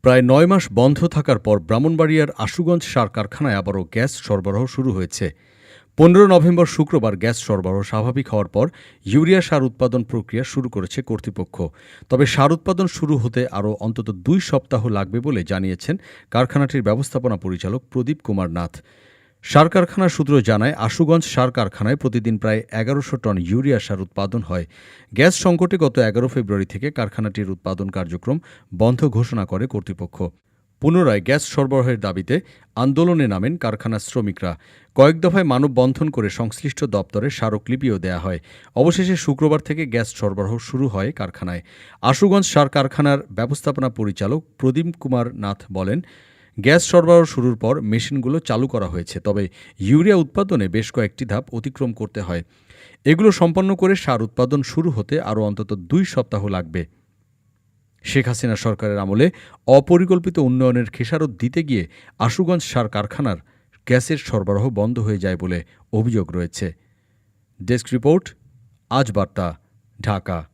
প্রায় ৯ মাস বন্ধ থাকার পর ব্রাহ্মণবাড়িয়ার আশুগঞ্জ সার কারখানায় আবারও গ্যাস সরবরাহ শুরু হয়েছে। ১৫ নভেম্বর শুক্রবার গ্যাস সরবরাহ স্বাভাবিক হওয়ার পর ইউরিয়া সার উৎপাদন প্রক্রিয়া শুরু করেছে কর্তৃপক্ষ। তবে সার উৎপাদন শুরু হতে আরও অন্তত ২ সপ্তাহ লাগবে বলে জানিয়েছেন কারখানাটির ব্যবস্থাপনা পরিচালক প্রদীপ কুমার নাথ। সার কারখানার সূত্র জানায়, আশুগঞ্জ সার কারখানায় প্রতিদিন প্রায় ১১০০ টন ইউরিয়া সার উৎপাদন হয়। গ্যাস সংকটে গত ১১ ফেব্রুয়ারি থেকে কারখানাটির উৎপাদন কার্যক্রম বন্ধ ঘোষণা করে কর্তৃপক্ষ। পুনরায় গ্যাস সরবরাহের দাবিতে আন্দোলনে নামেন কারখানার শ্রমিকরা। কয়েক দফায় মানববন্ধন করে সংশ্লিষ্ট দপ্তরে স্মারকলিপিও দেয়া হয়। অবশেষে শুক্রবার থেকে গ্যাস সরবরাহ শুরু হয় কারখানায়। আশুগঞ্জ সার কারখানার ব্যবস্থাপনা পরিচালক প্রদীপ কুমার নাথ বলেন, গ্যাস সরবরাহ শুরুর পর মেশিনগুলো চালু করা হয়েছে, তবে ইউরিয়া উৎপাদনে বেশ কয়েকটি ধাপ অতিক্রম করতে হয়। এগুলো সম্পন্ন করে সার উৎপাদন শুরু হতে আরও অন্তত ২ সপ্তাহ লাগবে। শেখ হাসিনা সরকারের আমলে অপরিকল্পিত উন্নয়নের খেসারত দিতে গিয়ে আশুগঞ্জ সার কারখানার গ্যাসের সরবরাহ বন্ধ হয়ে যায় বলে অভিযোগ রয়েছে। ডেস্ক রিপোর্ট, আজ বার্তা, ঢাকা।